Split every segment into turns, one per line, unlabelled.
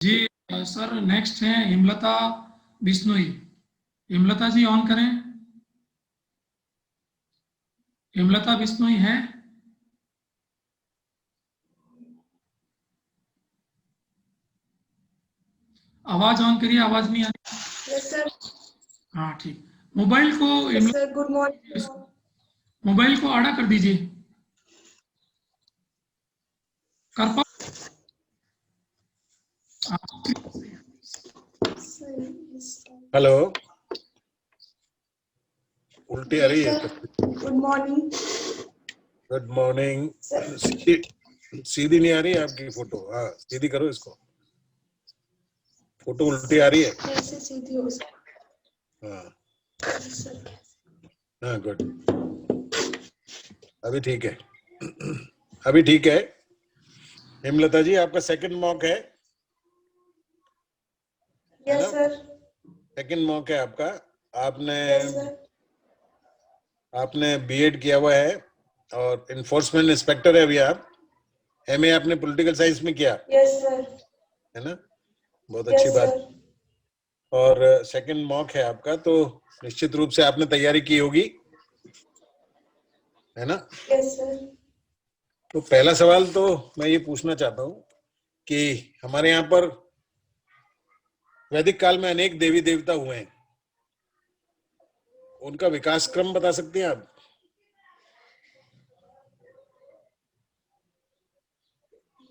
जी sir, next है हेमलता बिश्नोई। हेमलता जी on करें। हेमलता बिश्नोई है? आवाज ऑन करिए, आवाज नहीं आ रही।
Yes sir.
हाँ ठीक। मोबाइल को
yes sir, good morning.
Mobile को आड़ा कर दीजिए। कर पा?
हेलो, उल्टी आ रही है।
Good morning.
Good morning. सीधी नहीं आ रही है आपकी फोटो। हाँ, सीधी करो इसको। फोटो उल्टी आ रही है।
कैसे सीधी हो सर?
हाँ हाँ, गुड। अभी ठीक है। अभी ठीक है। हेमलता जी, आपका सेकंड मॉक है ना?
Yes sir.
सेकंड मॉक है आपका। आपने
यस सर।
आपने बीएड किया हुआ है और इन्फोर्समेंट इंस्पेक्टर है अभी आप। एमए आपने पॉलिटिकल साइंस में किया
यस सर।
है ना? बहुत
यस
अच्छी बात।
सर।
और सेकंड मॉक है आपका, तो निश्चित रूप से आपने तैयारी की होगी, है ना?
Yes sir.
तो पहला सवाल तो मैं ये पूछना चाहता हूँ कि हमारे यहाँ पर वैदिक काल में अनेक देवी देवता हुए हैं, उनका विकास क्रम बता सकते हैं आप?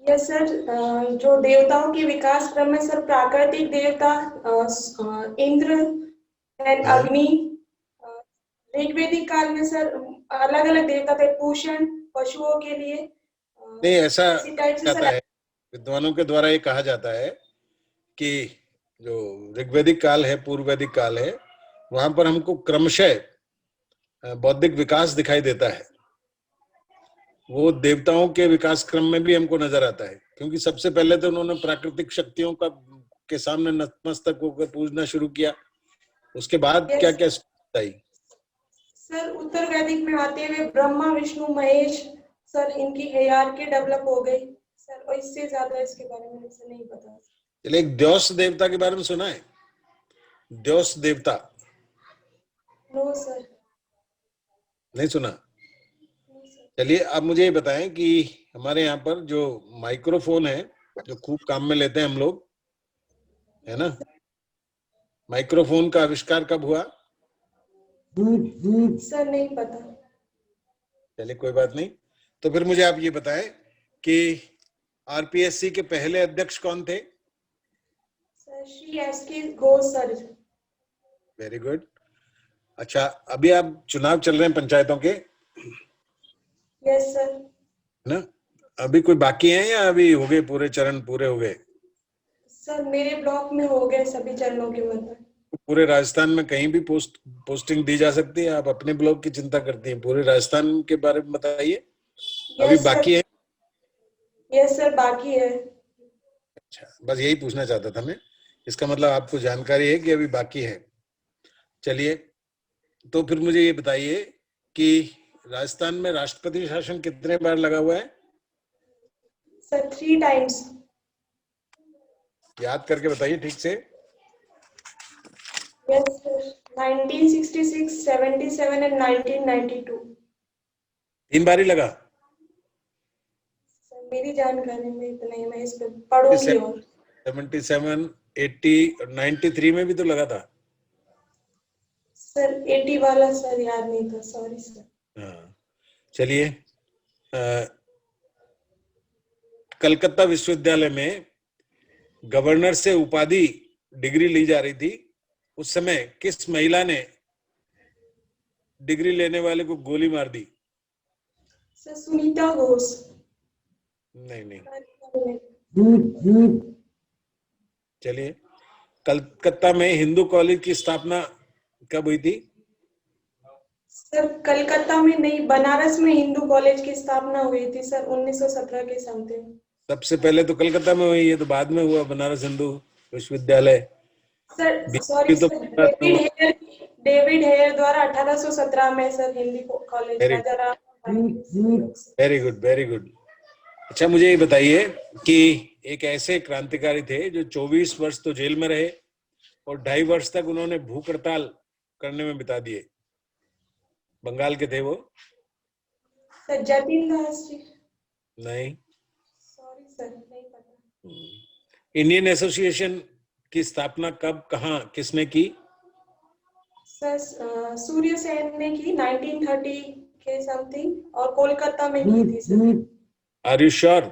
Yes sir. जो देवताओं के विकास क्रम में सर, प्राकृतिक देवता इंद्र एंड
हाँ।
अग्नि। ऋग्वेदिक काल में सर अलग अलग देवता थे, पोषण पशुओं के लिए।
नहीं, ऐसा
इसी टाइप से
जाता
सर।
है, विद्वानों के द्वारा ये कहा जाता है कि जो ऋग्वेदिक काल है, पूर्व वैदिक काल है, वहां पर हमको क्रमशः बौद्धिक विकास दिखाई देता है। वो देवताओं के विकास क्रम में भी हमको नजर आता है, क्योंकि सबसे पहले तो उन्होंने प्राकृतिक शक्तियों का के सामने नतमस्तक होकर पूजना शुरू किया। उसके बाद क्या क्या आई?
सर उत्तर वैदिक में आते हुए ब्रह्मा विष्णु महेश सर, इनकी हायरार्की डेवलप हो गई सर, और इससे ज्यादा इसके बारे में मुझे नहीं पता।
चलिए, एक द्यौस देवता के बारे में सुना है? द्यौस देवता
नो सर।
नहीं सुना? चलिए, आप मुझे ये बताएं कि हमारे यहाँ पर जो माइक्रोफोन है, जो खूब काम में लेते हैं हम लोग, है ना, माइक्रोफोन का आविष्कार कब हुआ?
सर नहीं पता।
चलिए, कोई बात नहीं। तो फिर मुझे आप ये बताएं कि आरपीएससी के पहले अध्यक्ष कौन थे?
सर श्री एस के घोष सर।
Very good. अच्छा, अभी आप चुनाव चल रहे हैं पंचायतों के,
यस सर।
है ना? अभी कोई बाकी है या अभी हो गए, पूरे चरण पूरे हो गए?
सर मेरे ब्लॉक में हो गए सभी चरणों के मतलब।
पूरे राजस्थान में कहीं भी पोस्टिंग दी जा सकती है? आप अपने ब्लॉक की चिंता करती हैं, पूरे राजस्थान के बारे में बताइए। अभी
यस सर।
बाकी है?
यस सर, बाकी है।
अच्छा, बस यही पूछना चाहता था मैं। इसका मतलब आपको जानकारी है कि अभी बाकी है। चलिए, तो फिर मुझे ये बताइए कि राजस्थान में राष्ट्रपति शासन कितने बार लगा हुआ है?
Sir 3 times.
याद करके बताइए ठीक से।
Yes sir, 1966, 77 and 1992।
3 बार ही लगा?
सर मेरी जानकारी में इतना ही, मैं इस पे पढ़ूंगी। और
77, 80, 93 में भी तो लगा था।
सर 80 वाला सर याद नहीं था, सॉरी सर।
हाँ, चलिए। कलकत्ता विश्वविद्यालय में गवर्नर से उपाधि डिग्री ली जा रही थी, उस समय किस महिला ने डिग्री लेने वाले को गोली मार दी?
सर सुनीता घोष।
नहीं नहीं।
नहीं।
चलिए, कलकत्ता में हिंदू कॉलेज की स्थापना कब हुई थी?
सर कलकत्ता में नहीं, बनारस में हिंदू कॉलेज की स्थापना हुई थी सर, 1917 के समथिंग।
सबसे पहले तो कलकत्ता में हुई है, तो बाद में हुआ बनारस हिंदू विश्वविद्यालय।
सर सॉरी
तो
सर, डेविड हेयर द्वारा 1817 में sir Hindi college Raja Ram.
Very good, very good. अच्छा, मुझे ये बताइए कि एक ऐसे क्रांतिकारी थे जो 24 वर्ष तो जेल में रहे और 2.5 वर्ष तक उन्होंने भूख हड़ताल करने में बिता दिए। बंगाल के थे वो?
सर जतिन दास जी।
नहीं।
सॉरी सर, नहीं पता।
इंडियन एसोसिएशन की स्थापना कब, कहाँ, किसने की?
सर सूर्य सेन ने की 1930 के समथिंग, और कोलकाता में की थी सर।
Are you sure?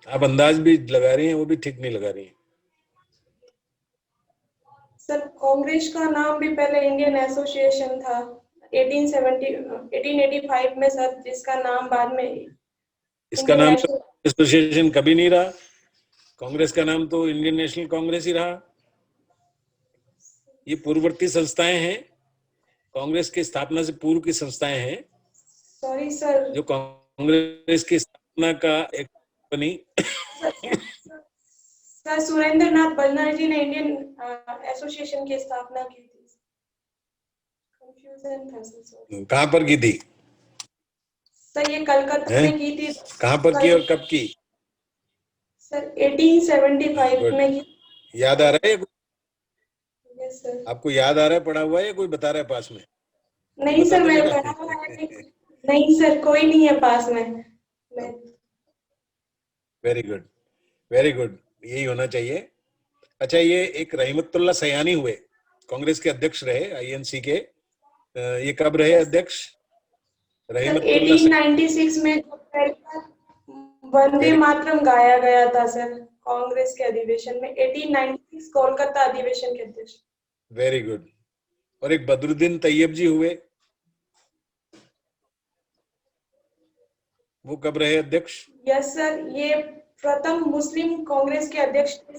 आप अंदाज भी लगा रही हैं, वो भी ठीक नहीं लगा रही हैं।
सर कांग्रेस का नाम भी पहले इंडियन एसोसिएशन था 1885 में सर, जिसका नाम बाद में
इसका नाम
इंटरनेशनल।
एसोसिएशन कभी नहीं रहा। कांग्रेस का नाम तो इंडियन नेशनल कांग्रेस ही रहा। ये पूर्ववर्ती संस्थाएं हैं, कांग्रेस की स्थापना से पूर्व की संस्थाएं हैं।
Sorry sir.
जो कांग्रेस की स्थापना का एक बनी।
सर सुरेंद्र नाथ बनर्जी ने इंडियन एसोसिएशन की स्थापना की थी। कंफ्यूजन था सर।
कहाँ पर की थी?
सर ये कलकत्ता में की थी।
कहाँ पर की और कब की?
सर 1875 में की।
याद आ रहा है?
Yes sir.
आपको याद आ रहा है, पढ़ा हुआ है, या कोई बता रहा है पास में?
नहीं
बता
सर,
तो
मैं
देना।
पढ़ा हुआ है। नहीं सर, कोई नहीं है पास में। मैं
वेरी गुड, वेरी गुड, यही होना चाहिए। अच्छा, ये एक रहमतुल्लाह सयानी हुए, कांग्रेस के अध्यक्ष रहे, आईएनसी के। ये कब रहे अध्यक्ष?
सर
रहमतुल्लाह
1896 में जो पहला वंदे मातरम गाया गया था सर कांग्रेस के अधिवेशन में, 1896 कोलकाता अधिवेशन के अध्यक्ष।
Very good. और एक बदरुद्दीन तैयब जी हुए, वो कब रहे अध्यक्ष?
यस सर, ये प्रथम मुस्लिम कांग्रेस के अध्यक्ष थे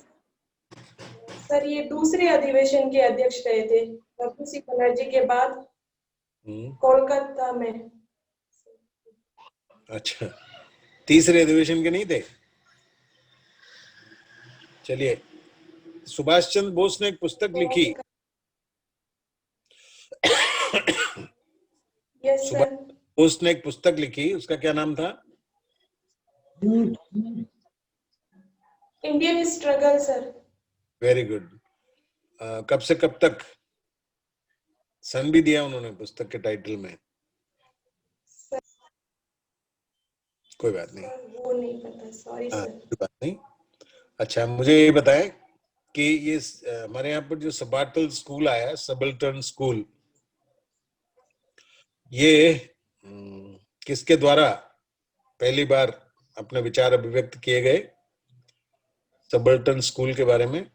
सर। ये दूसरे अधिवेशन के अध्यक्ष रहे थे बाबू सिंह बनर्जी के बाद कोलकाता में।
अच्छा, तीसरे अधिवेशन के नहीं थे? चलिए, सुभाष चंद्र बोस ने एक पुस्तक लिखी।
Yes
Subhash
sir.
बोस ने एक पुस्तक लिखी, उसका क्या नाम था?
Indian struggle sir.
Very good. कब से कब तक? सन भी दिया उन्होंने पुस्तक के टाइटल में। कोई बात नहीं,
वो नहीं पता, सॉरी सर।
कोई बात नहीं। अच्छा, मुझे ये बताएं कि ये हमारे यहाँ पर जो सबार्टल स्कूल आया, सबल्टन स्कूल, ये किसके द्वारा पहली बार अपने विचार अभिव्यक्त किए गए सबल्टन स्कूल के बारे में?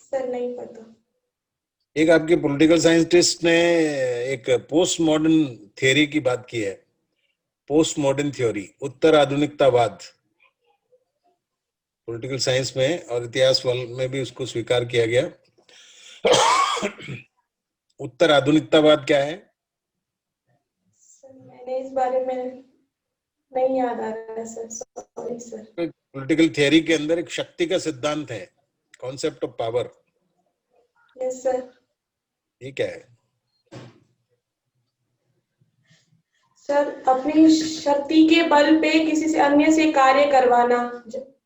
सर नहीं पता।
एक आपके पॉलिटिकल साइंटिस्ट ने एक पोस्ट मॉडर्न थियोरी की बात की है, पोस्ट मॉडर्न थ्योरी, उत्तर आधुनिकतावाद। पॉलिटिकल साइंस में और इतिहास में भी उसको स्वीकार किया गया। उत्तर आधुनिकतावाद क्या है?
सर मैंने इस बारे में नहीं याद आ रहा है sir, sorry sir.
Political theory के अंदर एक शक्ति का सिद्धांत है, concept of power.
Yes sir.
ये क्या है?
सर अपनी शक्ति के बल पे किसी से अन्य से कार्य करवाना।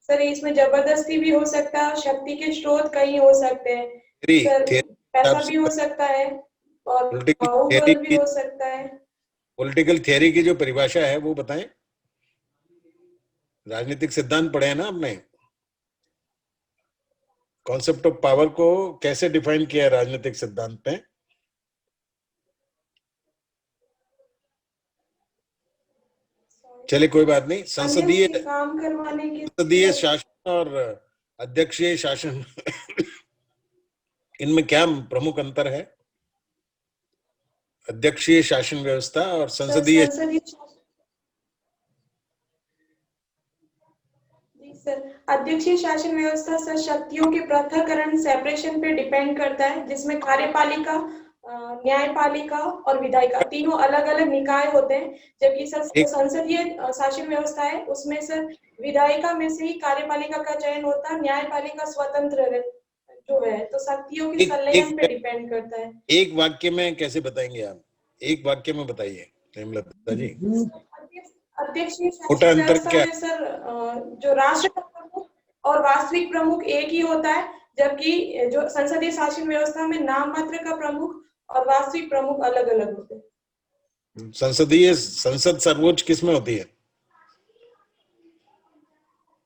सर इसमें जबरदस्ती भी हो सकता है, शक्ति के स्रोत कई हो सकते हैं सर। पैसा भी हो सकता है और बाहुबल भी हो सकता है।
पॉलिटिकल थियोरी की जो परिभाषा है वो बताएं। राजनीतिक सिद्धांत पढ़े हैं ना आपने? कॉन्सेप्ट ऑफ पावर को कैसे डिफाइन किया है राजनीतिक सिद्धांत में? चलिए कोई बात नहीं।
काम करवाने के
संसदीय शासन और अध्यक्षीय शासन इनमें क्या प्रमुख अंतर है? अध्यक्षीय शासन व्यवस्था और संसदीय।
सर अध्यक्षीय शासन व्यवस्था सर शक्तियों के पृथक्करण, सेपरेशन पे डिपेंड करता है, जिसमें कार्यपालिका, न्यायपालिका और विधायिका तीनों अलग अलग निकाय होते हैं। जबकि सर संसदीय शासन व्यवस्था है, उसमें सर विधायिका में से ही कार्यपालिका का चयन होता है, न्यायपालिका स्वतंत्र जो है, तो शक्तियों के संलयन पे डिपेंड करता है।
एक वाक्य में कैसे बताएंगे आप? एक वाक्य में बताइए। हेमलता जी?
अध्यक्षीय
मोटा
शासन
अंतर
व्यवस्था
क्या?
में सर जो राष्ट्र प्रमुख और वास्तविक प्रमुख एक ही होता है, जबकि जो संसदीय शासन व्यवस्था में नाम मात्र का प्रमुख और वास्तविक प्रमुख अलग अलग होते हैं।
संसद सर्वोच्च किस में होती है?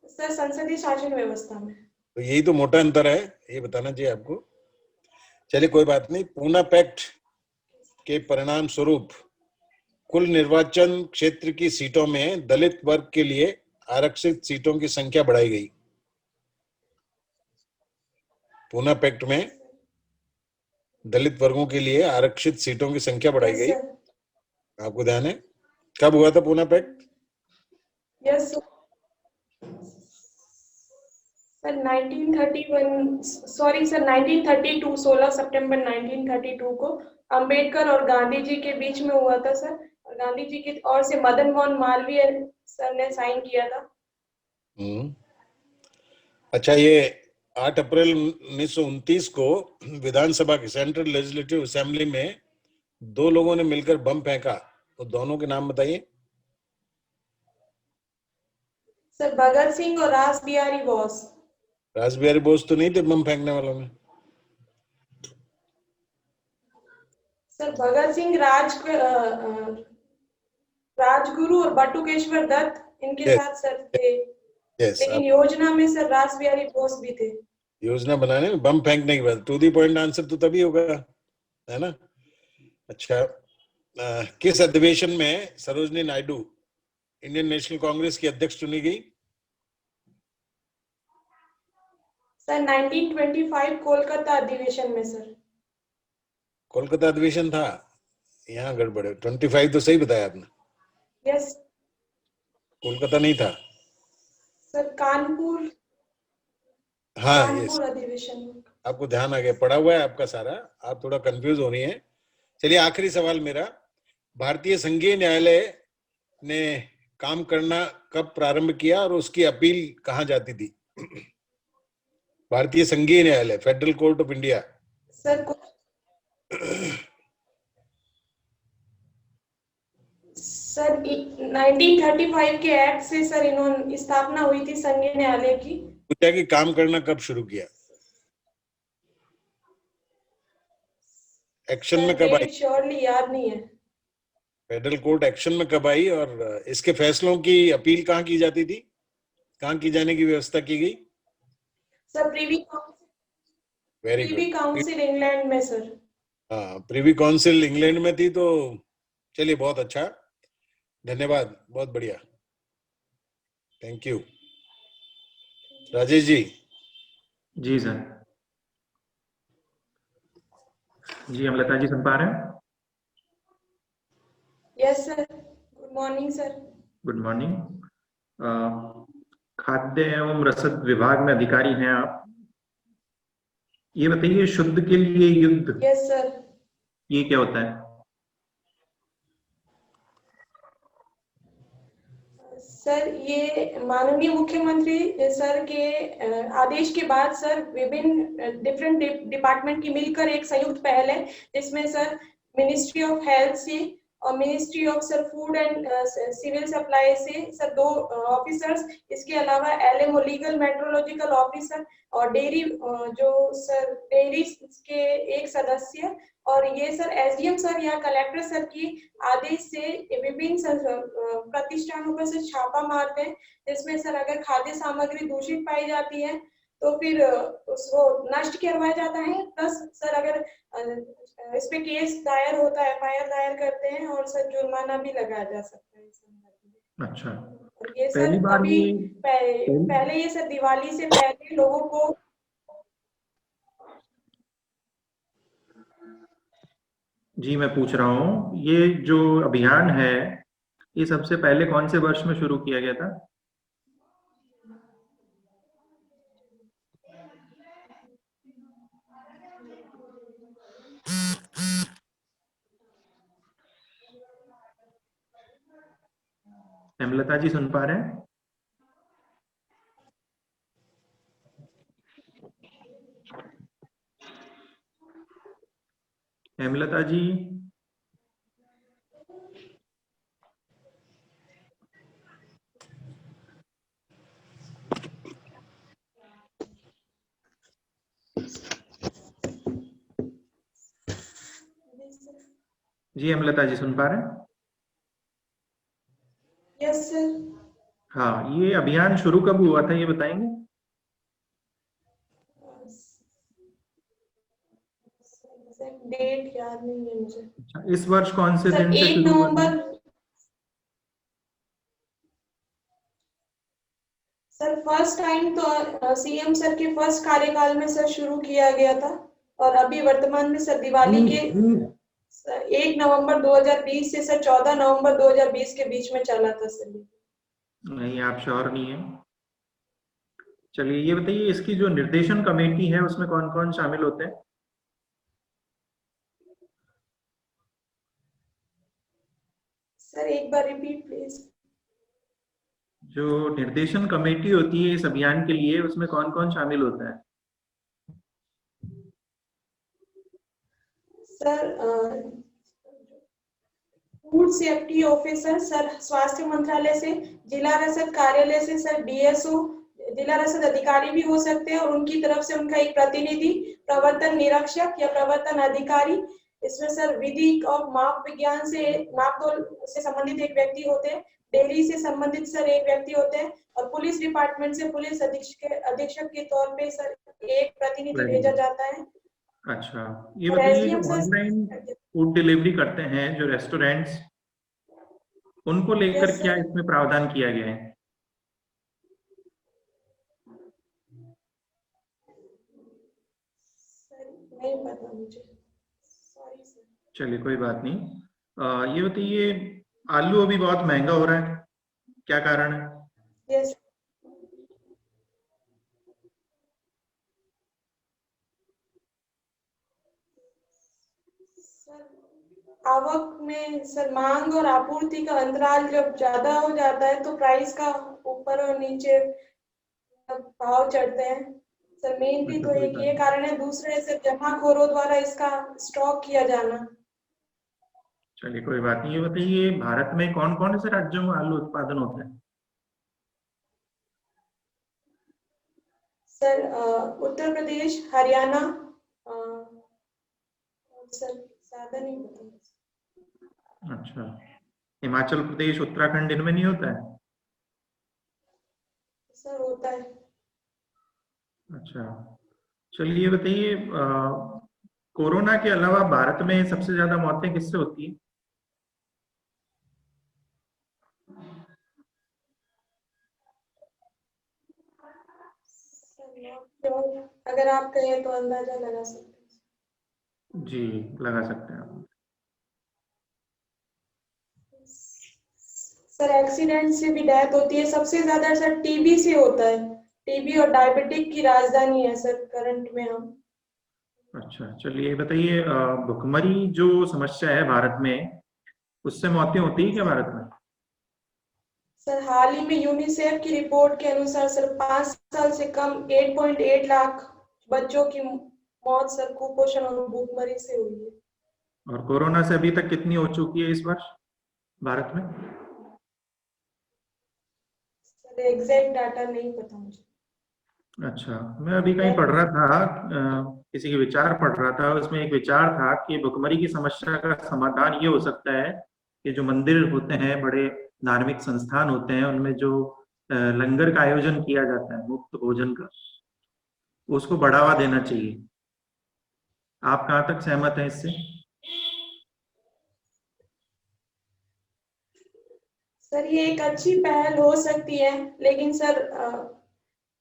सर संसदीय शासन व्यवस्था में।
तो यही तो मोटा अंतर है, ये बताना चाहिए आपको। चलिए कोई बात नहीं। पूना पैक्ट के परिणाम स्वरूप कुल निर्वाचन क्षेत्र की सीटों में दलित वर्ग के लिए आरक्षित सीटों की संख्या बढ़ाई गई। पूना पैक्ट में दलित वर्गों के लिए आरक्षित सीटों की संख्या बढ़ाई
यस
गई।
सर।
आपको ध्यान है? कब हुआ था Poona pact?
Yes sir 1931, sorry sir 1932, 16 सितंबर 1932 को अंबेडकर और गांधी जी के बीच में हुआ था सर। और गांधी जी की ओर से मदन मोहन मालवीय सर ने साइन किया था।
अच्छा, ये 8 अप्रैल 1929 को विधानसभा की सेंट्रल लेजिस्लेटिव असेंबली में 2 लोगों ने मिलकर बम फेंका, तो दोनों के नाम बताइए।
सर भगत सिंह और रास बिहारी बोस।
रास बिहारी बोस तो नहीं थे बम फेंकने वालों में।
सर भगत सिंह राजगुरु और बटुकेश्वर दत्त इनके
यस,
साथ सर थे,
यस।
लेकिन योजना में सर रास बिहारी बोस भी थे।
योजना बनाने में बम फेंकने के बाद टू दी पॉइंट आंसर तो तभी होगा, है ना? अच्छा, किस अधिवेशन में सरोजनी नायडू इंडियन नेशनल कांग्रेस की अध्यक्ष चुनी गई?
सर 1925 कोलकाता अधिवेशन में सर।
कोलकाता अधिवेशन था, यहाँ गड़बड़ है। 25 तो सही बताया आपने,
यस
कोलकाता नहीं था।
सर कानपुर
हाँ, यस।
अधिवेशन।
आपको ध्यान आ गया, पढ़ा हुआ है आपका सारा, आप थोड़ा कंफ्यूज हो रही हैं। चलिए आखिरी सवाल मेरा। भारतीय संघीय न्यायालय ने काम करना कब प्रारंभ किया और उसकी अपील कहाँ जाती थी? भारतीय संघीय न्यायालय, federal court of India.
Sir sir 1935 के एक्ट से सर इन्होंने स्थापना हुई थी संघीय न्यायालय की।
पूछा कि काम करना कब शुरू किया, एक्शन में कब आई?
डेट श्योरली याद नहीं है।
फेडरल कोर्ट एक्शन में कब आई और इसके फैसलों की अपील कहाँ की जाती थी, कहाँ की जाने की व्यवस्था की गई?
Sir
very
privy
good.
Council England में सर।
हाँ, प्रिवी काउंसिल इंग्लैंड में थी। तो चलिए बहुत अच्छा, धन्यवाद, बहुत बढ़िया, थैंक यू। राजेश जी।
जी सर। जी अमलता जी सुन पा रहे हैं?
Yes sir, good morning sir.
Good morning. खाद्य एवं रसद विभाग में अधिकारी हैं आप। ये बताइए, शुद्ध के लिए युद्ध,
यस सर।
ये क्या होता है?
सर ये माननीय मुख्यमंत्री सर के आदेश के बाद सर विभिन्न डिफरेंट डिपार्टमेंट की मिलकर एक संयुक्त पहल है, जिसमें सर मिनिस्ट्री ऑफ हेल्थ से और ministry of sir food and civil supply से सर 2 ऑफिसर्स, इसके अलावा एलएमओ लीगल मेट्रोलॉजिकल ऑफिसर और डेयरी जो सर डेयरी के एक सदस्य, और ये सर एसडीएम सर या कलेक्टर सर की आदेश से विभिन्न प्रतिष्ठानों पर से छापा मारते हैं, जिसमें सर अगर खाद्य सामग्री दूषित पाई जाती है तो फिर उसको नष्ट करवाया जाता है। प्लस सर अगर इस पे केस दायर होता है, एफआईआर दायर करते हैं और सर जुर्माना भी लगाया जा सकता है इस संदर्भ में।
अच्छा,
और ये
पहली
सर
बार
अभी
ये
पहले ये सर दिवाली से पहले लोगों को।
जी मैं पूछ रहा हूँ, ये जो अभियान है, ये सबसे पहले कौन से वर्ष में शुरू किया गया था? हेमलता जी सुन पा रहे हैं? हेमलता जी। जी अमलता जी सुन पा रहे हैं?
Yes sir.
हाँ, ये अभियान शुरू कब हुआ था ये बताएंगे?
डेट याद नहीं है मुझे।
अच्छा, इस वर्ष कौन से
सर
दिन से
1
शुरू हुआ था?
नवंबर। सर फर्स्ट टाइम तो सीएम सर के फर्स्ट कार्यकाल में सर शुरू किया गया था, और अभी वर्तमान में सर दिवाली के 1 नवंबर 2020 से सर 14 नवंबर 2020 के बीच में चला था सर।
नहीं, आप श्योर नहीं है? चलिए ये बताइए, इसकी जो निर्देशन कमेटी है उसमें कौन कौन शामिल होते हैं?
सर एक बार रिपीट प्लीज।
जो निर्देशन कमेटी होती है इस अभियान के लिए, उसमें कौन कौन शामिल होता है?
Sir food safety officer sir स्वास्थ्य मंत्रालय से, जिला रसद कार्यालय से सर डीएसओ, जिला रसद अधिकारी भी हो सकते हैं, और उनकी तरफ से उनका एक प्रतिनिधि, प्रवर्तन निरीक्षक या प्रवर्तन अधिकारी। इसमें सर विधि और माप विज्ञान से, मापतोल से संबंधित एक व्यक्ति होते हैं, डेयरी से संबंधित सर एक व्यक्ति होते हैं, और पुलिस डिपार्टमेंट से पुलिस अधीक्षक के तौर पे सर एक प्रतिनिधि भेजा जाता है।
अच्छा, ये
और
बताइए,
एसडीएम
जो
सर।
ऑनलाइन फूड डिलीवरी करते हैं जो रेस्टोरेंट्स, उनको लेकर
यस
क्या
सर।
इसमें प्रावधान किया गया है?
नहीं पता मुझे, सॉरी सर।
चलिए कोई बात नहीं। ये बताइए, आलू अभी बहुत महंगा हो रहा है, क्या कारण है?
यस सर, आवक में सर मांग और आपूर्ति का अंतराल जब ज्यादा हो जाता है तो प्राइस का ऊपर और नीचे भाव चढ़ते हैं सर। मेन भी
अच्छा,
तो
कोई
एक
बात
ये
नहीं।
कारण है, दूसरा है सर जमाखोरों द्वारा इसका स्टॉक किया जाना।
चलिए कोई बात नहीं। ये बताइए, भारत में कौन कौन से राज्यों में आलू उत्पादन होता है?
सर उत्तर प्रदेश, हरियाणा, सर ज्यादा नहीं पता।
अच्छा, हिमाचल प्रदेश, उत्तराखंड, इनमें नहीं होता है?
सर होता है।
अच्छा, चलिए ये बताइए, कोरोना के अलावा भारत में सबसे ज्यादा मौतें किससे होती है?
अगर आप कहें तो अंदाजा लगा सकते हैं।
जी, लगा सकते हैं आप।
सर एक्सीडेंट से भी डेथ होती है, सबसे ज्यादा सर टीबी से होता है। टीबी और डायबिटिक की राजधानी है सर करंट में हम।
अच्छा, चलिए बताइए, भुखमरी जो समस्या है भारत में, उससे मौतें होती है क्या भारत में?
सर हाल ही में यूनिसेफ की रिपोर्ट के अनुसार सर 5 साल से कम 8.8 लाख बच्चों की मौत सर कुपोषण और भूखमरी से हुई है।
और कोरोना से अभी तक कितनी हो चुकी है इस वर्ष भारत में?
सर एग्जैक्ट डाटा नहीं पता मुझे।
अच्छा, मैं अभी कहीं पढ़ रहा था, किसी के विचार पढ़ रहा था, उसमें एक विचार था कि भुखमरी की समस्या का समाधान ये हो सकता है कि जो मंदिर होते हैं, बड़े धार्मिक संस्थान होते हैं, उनमें जो लंगर का आयोजन किया जाता है, मुफ्त भोजन का, उसको बढ़ावा देना चाहिए। आप कहाँ तक सहमत हैं इससे?
सर ये एक अच्छी पहल हो सकती है, लेकिन सर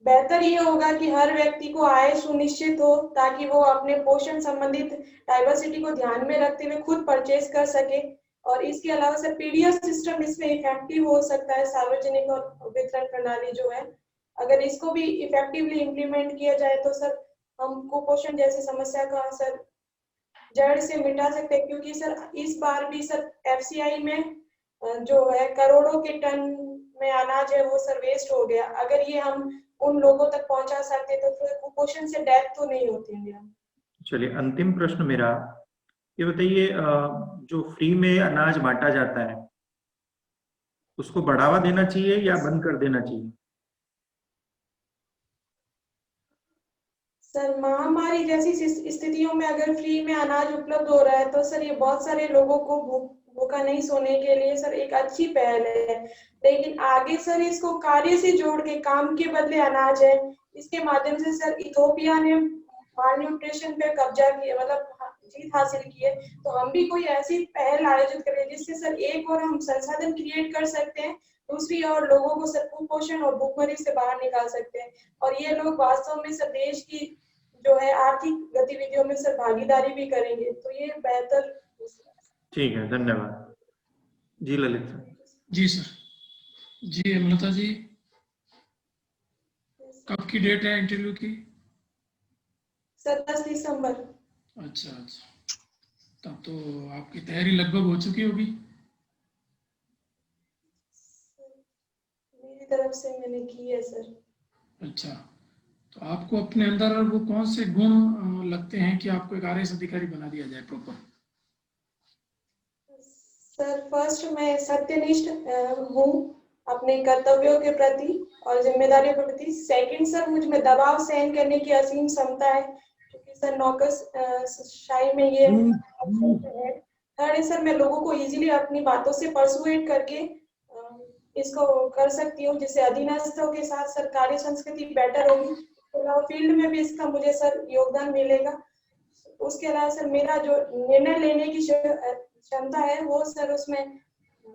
बेहतर ये होगा कि हर व्यक्ति को आय सुनिश्चित हो, ताकि वो अपने पोषण संबंधित डाइवर्सिटी को ध्यान में रखते हुए खुद परचेज कर सके। और इसके अलावा सर पीडीएस सिस्टम इसमें इफेक्टिव हो सकता है, सार्वजनिक और वितरण प्रणाली जो है, अगर इसको भी इफेक्टिवली इम्प्लीमेंट किया जाए तो सर हम कुपोषण जैसी समस्या का सर जड़ से मिटा सकते हैं। क्योंकि सर इस बार भी सर एफसीआई में जो है करोड़ों के टन में अनाज है वो सर वेस्ट हो गया। अगर ये हम उन लोगों तक पहुंचा सकते तो फिर कुपोषण से डेथ तो नहीं होती इंडिया में।
चलिए, अंतिम प्रश्न मेरा, ये बताइए, जो फ्री में अनाज बांटा जाता है, उसको बढ़ावा देना चाहिए या बंद कर देना चाहिए?
सर महामारी जैसी स्थितियों में अगर फ्री में अनाज उपलब्ध हो रहा है तो सर ये बहुत सारे लोगों को भूखा नहीं सोने के लिए सर एक अच्छी पहल है। लेकिन आगे सर इसको कार्य से जोड़ के काम के बदले अनाज है, इसके माध्यम से सर इथोपिया ने माल न्यूट्रिशन पे कब्जा किया, मतलब जीत हासिल की है। तो हम भी कोई ऐसी पहल आयोजित करें जिससे सर एक और हम संसाधन क्रिएट कर सकते हैं, दूसरी ओर लोगों को सर कुपोषण और भूखमरी से बाहर निकाल सकते हैं। और ये लोग वास्तव में सर देश की जो है आर्थिक गतिविधियों में सर भागीदारी भी करेंगे, तो ये बेहतर।
ठीक है, धन्यवाद जी। ललित सर।
जी सर। जी अमृता जी, कब की डेट है इंटरव्यू की?
सर 10 दिसंबर।
अच्छा अच्छा, तब तो आपकी तैयारी लगभग हो चुकी होगी।
मेरी तरफ से मैंने की है सर।
अच्छा, तो आपको अपने अंदर वो कौन से गुण लगते हैं कि आपको एक आरएएस अधिकारी बना दिया जाए प्रॉपर?
सर फर्स्ट मैं सत्यनिष्ठ हूँ अपने कर्तव्यों के प्रति और जिम्मेदारियों के प्रति। सेकंड सर मुझ में दबाव सहन करने की असीम क्षमता है, क्योंकि सर नौकरशाही में ये है। थर्ड है सर मैं लोगों को इजीली अपनी बातों से परसुएट करके इसको कर सकती हूँ, जिससे अधीनस्थों के साथ सर कार्य संस्कृति बेटर होगी। तो फील्ड में भी इसका मुझे सर योगदान मिलेगा। उसके अलावा सर मेरा जो निर्णय लेने की क्षमता है वो सर उसमें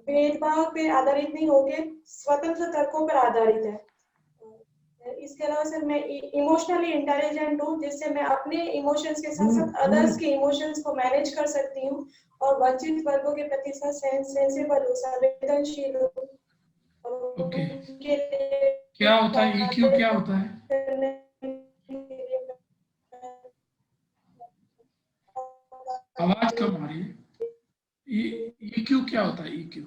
भेदभाव पे आधारित नहीं होके स्वतंत्र तर्कों पर आधारित है। इसके अलावा सर मैं इमोशनली इंटेलिजेंट हूँ, जिससे मैं अपने इमोशंस के साथ साथ अदर्स के इमोशंस को मैनेज कर सकती हूँ और वंचित वर्गों के प्रति सेंसिबल हूँ, संवेदनशील हूँ।
ओके, क्या होता है ईक्यू? क्या होता है? आवाज कम आ रही है। ईक्यू क्या होता है? EQ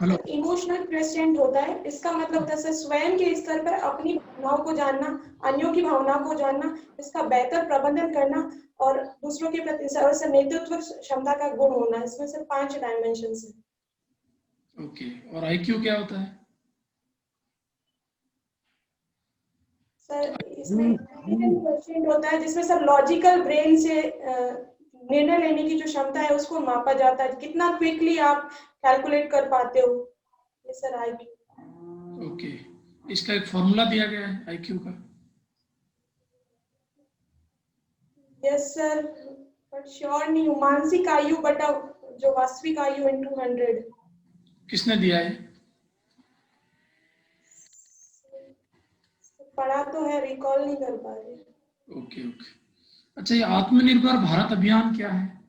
hello?
इमोशनल क्वेश्चन होता है। इसका मतलब होता है स्वयं के स्तर पर अपनी भावनाओं को जानना, अन्यों की भावनाओं को जानना, इसका बेहतर प्रबंधन करना और दूसरों के प्रति नेतृत्व क्षमता का गुण होना। इसमें से 5 डायमेंशंस हैं।
ओके, और आईक्यू क्या होता है?
सर इसमें क्वेश्चन होता है जिसमें सर लॉजिकल ब्रेन से निर्णय लेने की जो क्षमता है उसको मापा जाता है, कितना क्विकली आप कैलकुलेट कर पाते हो। ये सर आईक्यू।
ओके, इसका एक फॉर्मूला दिया गया है आईक्यू का?
यस सर, बट श्योर नहीं हूँ। मानसिक आयु बटा जो वास्तविक आयु into 100।
किसने दिया है?
पढ़ा तो है, रिकॉल नहीं कर पा रहे।
Okay okay. अच्छा, ये आत्मनिर्भर भारत अभियान क्या है?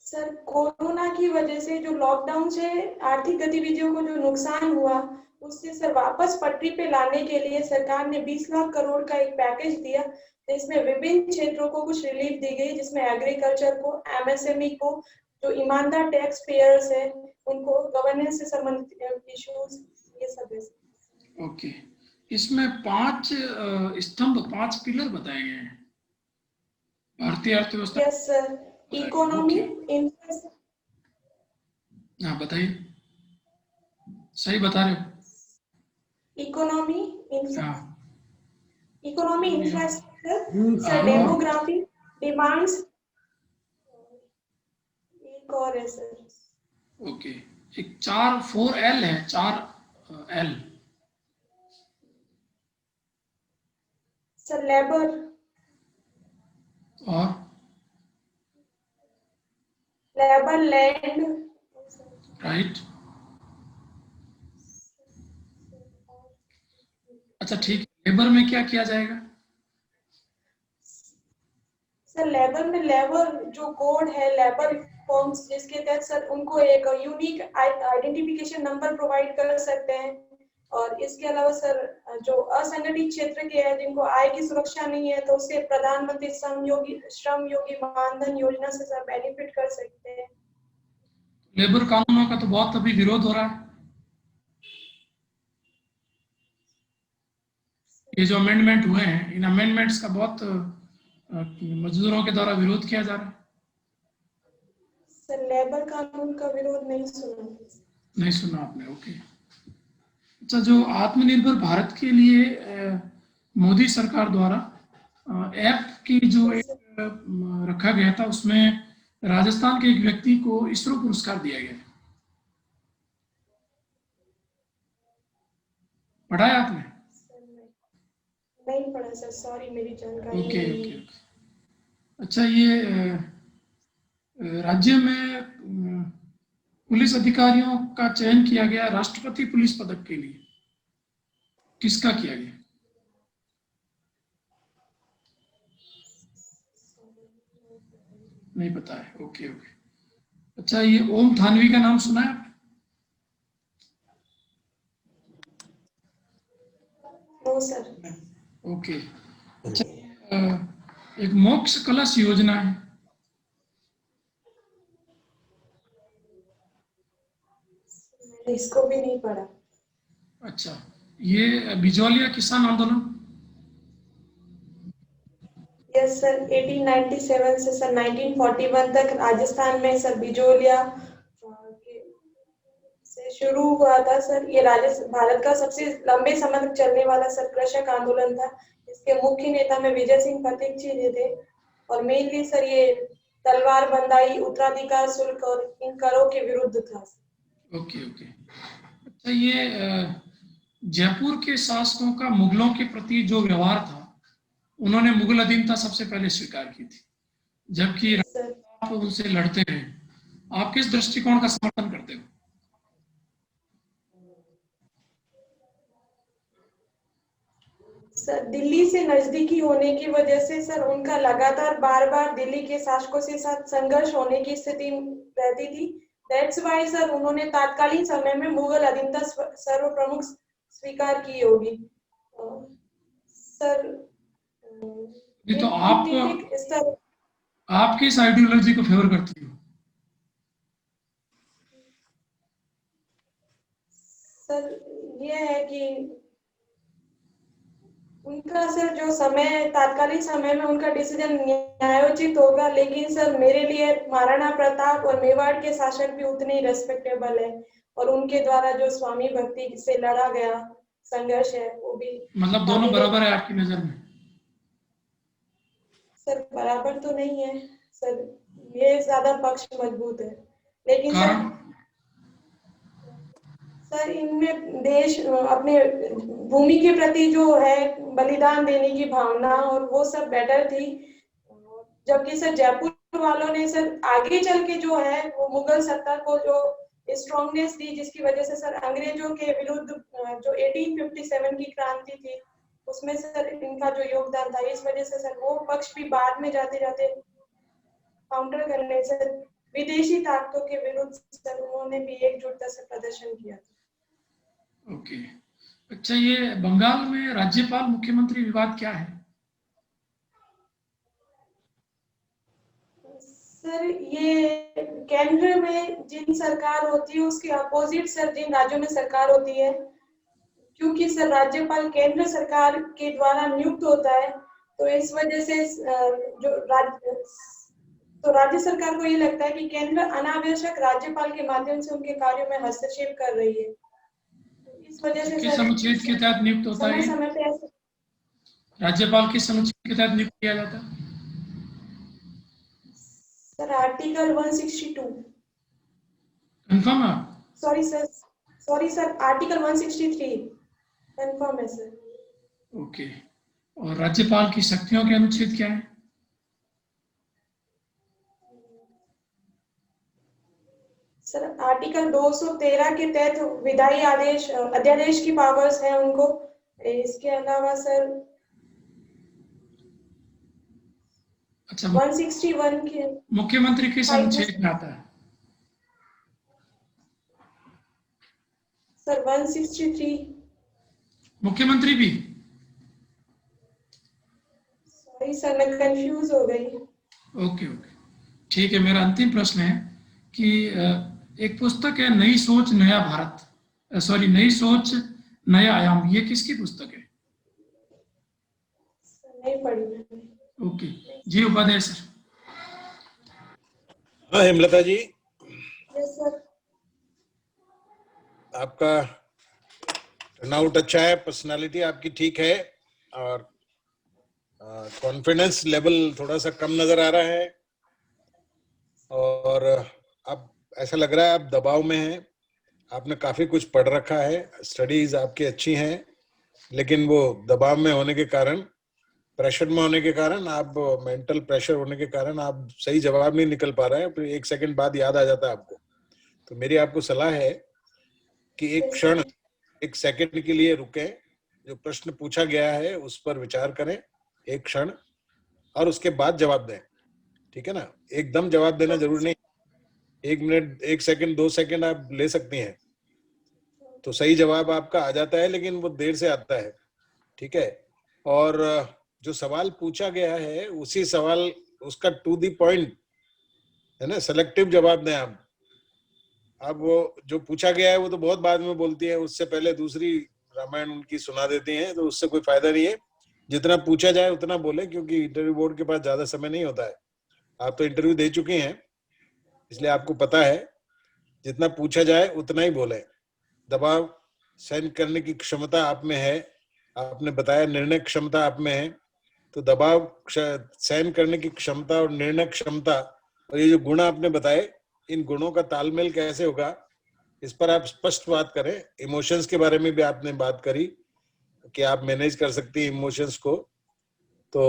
सर कोरोना की वजह से जो लॉकडाउन से आर्थिक गतिविधियों को जो नुकसान हुआ, उससे सर वापस पटरी पे लाने के लिए सरकार ने 20 लाख करोड़ का एक पैकेज दिया। तो इसमें विभिन्न क्षेत्रों को कुछ रिलीफ दी गई, जिसमें एग्रीकल्चर को, एमएसएमई को, जो ईमानदार टैक्स पेयर्स है उनको, गवर्नेंस से संबंधित इश्यूज, ये सब है।
ओके, इसमें 5 स्तंभ, 5 पिलर बताए गए हैं भारतीय अर्थव्यवस्था।
यस सर, इकोनॉमी,
हाँ बताइए, सही बता रहे हो?
इकोनॉमी,
हाँ,
economy, infrastructure sir, demography, demands, एक और है सर।
ओके, एक 4L है, 4L।
सर लेबर
और
लैंड।
राइट। अच्छा ठीक, लेबर में क्या किया जाएगा?
सर लेबर में लेबर जो कोड है, लेबर फॉर्म्स, जिसके तहत सर उनको एक यूनिक आइडेंटिफिकेशन नंबर प्रोवाइड कर सकते हैं। और इसके अलावा सर जो असंगठित क्षेत्र के हैं जिनको आय की सुरक्षा नहीं है, तो उससे प्रधानमंत्री श्रम योगी मानधन योजना से सर बेनिफिट कर सकते हैं।
लेबर कानूनों का तो बहुत अभी विरोध हो रहा है। ये जो अमेंडमेंट हुए हैं, इन अमेंडमेंट्स का बहुत मजदूरों के द्वारा विरोध किया जा रहा है।
सर लेबर कानून का विरोध नहीं सुना।
नहीं सुना आपने? ओके। अच्छा, जो आत्मनिर्भर भारत के लिए मोदी सरकार द्वारा ऐप की जो एक रखा गया था, उसमें राजस्थान के एक व्यक्ति को इसरो पुरस्कार दिया गया। पढ़ा है आपने?
नहीं पढ़ा सर, सॉरी, मेरी जानकारी
ओके
नहीं
ओके
है।
ओके। अच्छा, ये राज्य में पुलिस अधिकारियों का चयन किया गया राष्ट्रपति पुलिस पदक के लिए, किसका किया गया? नहीं पता है, ओके ओके। अच्छा, ये ओम थानवी का नाम सुना है आपने?
No sir.
ओके। अच्छा, एक मोक्ष कलश योजना है,
इसको भी नहीं पढ़ा।
अच्छा, ये बिजौलिया किसान आंदोलन।
यस सर, 1897 से सर 1941 तक राजस्थान में सर बिजोलिया से शुरू हुआ था सर। ये भारत का सबसे लंबे समय तक चलने वाला सर कृषक आंदोलन था। इसके मुख्य नेता में विजय सिंह पथिक जी थे, और मेनली सर ये तलवार बंदाई, उत्तराधिकार शुल्क और इन करों के विरुद्ध था।
Okay okay. अच्छा, ये जयपुर के शासकों का मुगलों के प्रति जो व्यवहार था, उन्होंने मुगल अधीनता सबसे पहले स्वीकार की थी, जबकि
सर
आप उनसे लड़ते रहे। आप किस दृष्टिकोण का समर्थन करते हो?
सर दिल्ली से नजदीकी होने की वजह से सर उनका लगातार बार बार दिल्ली के शासकों के साथ संघर्ष होने की स्थिति रहती थी। दैट्स वाई सर उन्होंने तात्कालीन समय में मुगल अधीनता सर्व प्रमुख स्वीकार की होगी। सर
ये तो आप किस आइडियोलॉजी को फेवर करती हो?
सर ये है कि उनका सर जो समय तात्कालिक समय में उनका डिसीजन न्यायोचित होगा, लेकिन सर मेरे लिए महाराणा प्रताप और मेवाड़ के शासक भी उतने ही रेस्पेक्टेबल है, और उनके द्वारा जो स्वामी भक्ति से लड़ा गया संघर्ष है वो भी।
मतलब दोनों बराबर है आपकी नजर में?
सर बराबर तो नहीं है सर, ये ज्यादा पक्ष मजबूत है, लेकिन सर इनमें देश अपने भूमि के प्रति जो है बलिदान देने की भावना और वो सब बेटर थी। जबकि सर जयपुर वालों ने सर आगे चल के जो है वो मुगल सत्ता को जो स्ट्रांगनेस दी, जिसकी वजह से सर अंग्रेजों के विरुद्ध जो 1857 की क्रांति थी उसमें सर इनका जो योगदान था, इस वजह से सर वो पक्ष भी बाद में जाते जाते काउंटर करने सर विदेशी ताकतों के विरुद्ध सर उन्होंने भी एकजुटता से प्रदर्शन किया था।
ओके। अच्छा, ये बंगाल में राज्यपाल मुख्यमंत्री विवाद क्या है?
सर ये केंद्र में जिन सरकार होती है उसके अपोजिट सर जिन राज्यों में सरकार होती है, क्योंकि सर राज्यपाल केंद्र सरकार के द्वारा नियुक्त होता है, तो इस वजह से राज्य सरकार को ये लगता है कि केंद्र अनावश्यक राज्यपाल के माध्यम से उनके कार्यों में हस्तक्षेप कर रही है। इस वजह से
किस अनुच्छेद के तहत नियुक्त होता है?
समय पे ऐसे
राज्यपाल किस अनुच्छेद के तहत नियुक्त किया जाता है?
Sir article 162।
कंफर्म है?
सॉरी सर आर्टिकल 163 कंफर्म है सर।
ओके। और राज्यपाल की शक्तियों के अनुच्छेद क्या है?
सर आर्टिकल 213 के तहत विधायी आदेश अध्यादेश की पावर्स है उनको। इसके अलावा सर
अच्छा,
161 के
मुख्यमंत्री किस अनुच्छेद में आता है?
सर 163।
मुख्यमंत्री भी?
सॉरी सर मैं कंफ्यूज हो गई।
ओके ओके, ठीक है। मेरा अंतिम प्रश्न है कि एक पुस्तक है नई सोच नया भारत, सॉरी नई सोच नया आयाम, ये किसकी पुस्तक है?
नहीं पढ़ी मैंने।
ओके जी, उपाध्याय सर।
हाँ हेमलता जी,
यस सर।
आपका टर्नआउट अच्छा है, पर्सनालिटी आपकी ठीक है, और कॉन्फिडेंस लेवल थोड़ा सा कम नजर आ रहा है, और अब ऐसा लग रहा है आप दबाव में हैं। आपने काफी कुछ पढ़ रखा है, स्टडीज आपकी अच्छी हैं, लेकिन वो दबाव में होने के कारण, प्रेशर में होने के कारण, आप मेंटल प्रेशर होने के कारण आप सही जवाब नहीं निकल पा रहे हैं, फिर 1 सेकंड बाद याद आ जाता है आपको। तो मेरी आपको सलाह है कि एक क्षण, 1 सेकंड के लिए रुकें, जो प्रश्न पूछा गया है उस पर विचार करें 1 क्षण, और उसके बाद जवाब दें। ठीक है ना? एकदम जवाब देना जरूरी नहीं, 1 मिनट, 1 सेकंड, 2 सेकंड आप ले सकती हैं, तो सही जवाब आपका आ जाता है, लेकिन वो देर से आता है। ठीक है? और जो सवाल पूछा गया है उसी सवाल, उसका टू द पॉइंट है ना, सेलेक्टिव जवाब दें आप। अब वो जो पूछा गया है वो तो बहुत बाद में बोलती है, उससे पहले दूसरी रामायण उनकी सुना देती हैं, तो उससे कोई फायदा नहीं है। जितना पूछा जाए उतना बोले, क्योंकि इंटरव्यू बोर्ड के पास ज्यादा समय नहीं होता है। आप तो इंटरव्यू दे चुके हैं, इसलिए आपको पता है, जितना पूछा जाए उतना ही बोले। दबाव सहन करने की क्षमता आप में है, आपने बताया निर्णय क्षमता आप में है, तो दबाव सहन करने की क्षमता और निर्णय क्षमता और ये जो गुण आपने बताए, इन गुणों का तालमेल कैसे होगा, इस पर आप स्पष्ट बात करें। इमोशंस के बारे में भी आपने बात करी कि आप मैनेज कर सकती हैं इमोशंस को, तो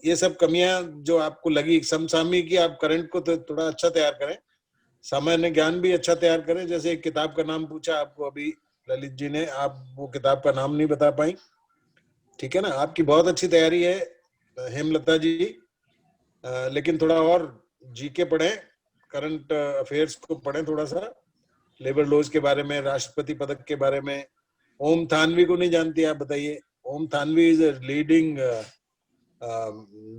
ये सब कमियां जो आपको लगी समसामयिक, आप करंट को तो थोड़ा अच्छा तैयार करें, सामान्य ज्ञान भी अच्छा तैयार करें। जैसे एक किताब का नाम पूछा आपको अभी ललित जी ने, आप वो किताब का नाम नहीं बता पाई। ठीक है ना? आपकी बहुत अच्छी तैयारी है हेमलता जी, लेकिन थोड़ा और जीके पढ़ें, करंट अफेयर्स को पढ़ें थोड़ा सा, लेबर लॉज के बारे में, राष्ट्रपति पदक के बारे में। ओम थानवी को नहीं जानती आप, बताइए। Om Thanvi is a leading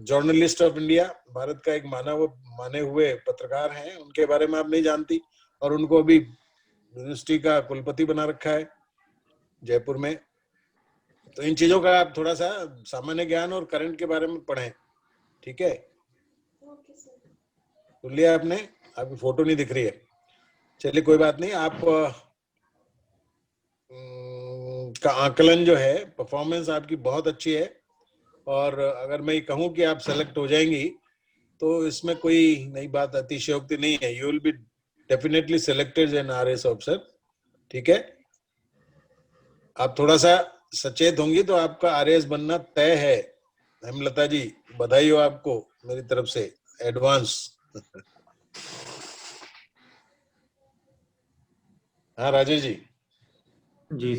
journalist of India, Bharat का एक माने हुए पत्रकार हैं, उनके बारे में आप नहीं जानती, और उनको अभी यूनिवर्सिटी का कुलपति बना रखा है जयपुर में। तो इन चीजों का आप थोड़ा सा सामान्य ज्ञान और करंट के बारे में पढ़ें। ठीक है? सुन लिया आपने? आपकी फोटो नहीं दिख रही है, चलिए कोई बात नहीं। आप का आकलन जो है, परफॉर्मेंस आपकी बहुत अच्छी है, और अगर मैं कहूं कि आप सेलेक्ट हो जाएंगी तो इसमें कोई नई बात, अतिशयोक्ति नहीं है। You will be definitely selected an RS officer. ठीक है? आप थोड़ा सा सचेत होंगी तो आपका आरएस बनना तय है। हेमलता जी, बधाई हो आपको मेरी तरफ से, एडवांस। हाँ राजेश जी।
जी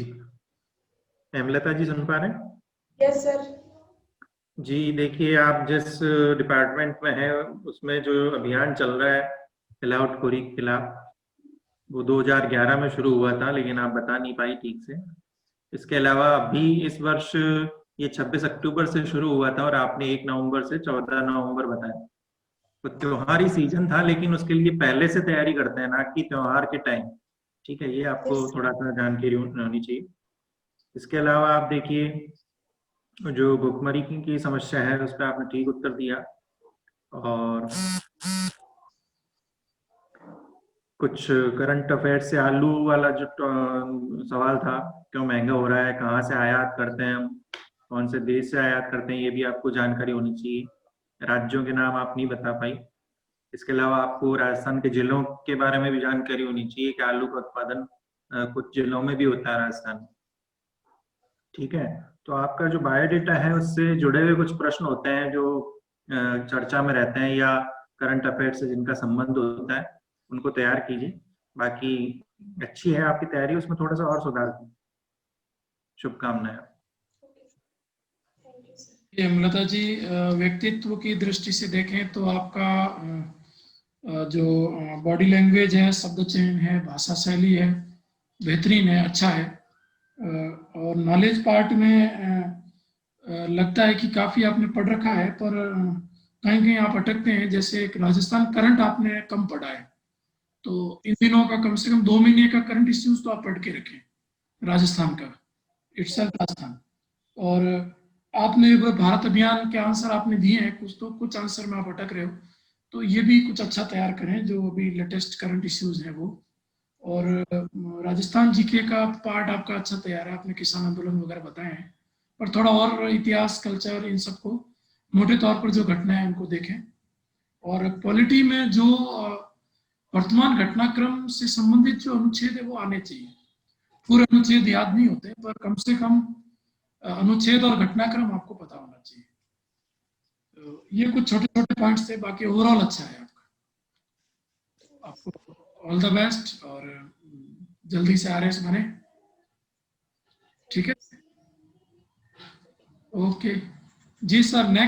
हेमलता जी सुन पा रहे हैं?
Yes sir.
जी देखिए, आप जिस डिपार्टमेंट में हैं उसमें जो अभियान चल रहा है हिलावटखोरी के खिलाफ, वो 2011 में शुरू हुआ था, लेकिन आप बता नहीं पाई ठीक से। इसके अलावा अभी इस वर्ष ये 26 अक्टूबर से शुरू हुआ था, और आपने 1 नवंबर से 14 नवंबर बताया। तो त्योहारी सीजन था, लेकिन उसके लिए पहले से तैयारी करते हैं, ना कि त्योहार के टाइम। ठीक है? ये आपको थोड़ा सा जानकारी होनी चाहिए। इसके अलावा आप देखिए, जो भुखमरी की समस्या है उस पर आपने ठीक उत्तर दिया, और कुछ करंट अफेयर से आलू वाला जो सवाल था, क्यों महंगा हो रहा है, कहाँ से आयात करते हैं हम, कौन से देश से आयात करते हैं, ये भी आपको जानकारी होनी चाहिए। राज्यों के नाम आप नहीं बता पाई। इसके अलावा आपको राजस्थान के जिलों के बारे में भी जानकारी होनी चाहिए कि आलू का उत्पादन कुछ जिलों में भी होता है राजस्थान में। ठीक है? तो आपका जो बायोडेटा है उससे जुड़े हुए कुछ प्रश्न होते हैं जो चर्चा में रहते हैं, या करंट अफेयर से जिनका संबंध होता है, उनको तैयार कीजिए। बाकी अच्छी है आपकी तैयारी, उसमें थोड़ा सा और सुधार कीजिए। शुभकामनाएं।
हेमलता जी, व्यक्तित्व की दृष्टि से देखें तो आपका जो बॉडी लैंग्वेज है, शब्द चयन है, भाषा शैली है, बेहतरीन है, अच्छा है। और नॉलेज पार्ट में लगता है कि काफी आपने पढ़ रखा है, पर कहीं कहीं आप अटकते हैं। जैसे एक राजस्थान करंट आपने कम पढ़ा है, तो इन दिनों का कम से कम 2 महीने का करंट इश्यूज तो आप पढ़ के रखें राजस्थान का, इटसेल्फ राजस्थान। और आपने भारत अभियान के आंसर आपने दिए हैं कुछ, तो कुछ आंसर में आप अटक रहे हो, तो ये भी कुछ अच्छा तैयार करें जो अभी लेटेस्ट करंट इश्यूज हैं वो। और राजस्थान जीके का पार्ट आपका अच्छा तैयार है, आपने किसान आंदोलन वगैरह बताए हैं, पर थोड़ा और इतिहास, कल्चर, इन सबको मोटे तौर पर जो घटनाएं हैं उनको देखें। और पॉलिटी में जो वर्तमान घटनाक्रम से संबंधित जो अनुच्छेद है वो आने चाहिए। पूरे अनुच्छेद याद नहीं होते, पर कम से कम अनुच्छेद और घटनाक्रम आपको पता होना चाहिए। तो ये कुछ छोटे छोटे पॉइंट्स थे, बाकी ओवरऑल अच्छा है आपका। आपको ऑल द बेस्ट और जल्दी से आरएस बने। ठीक है, ओके जी सर। नेक्स्ट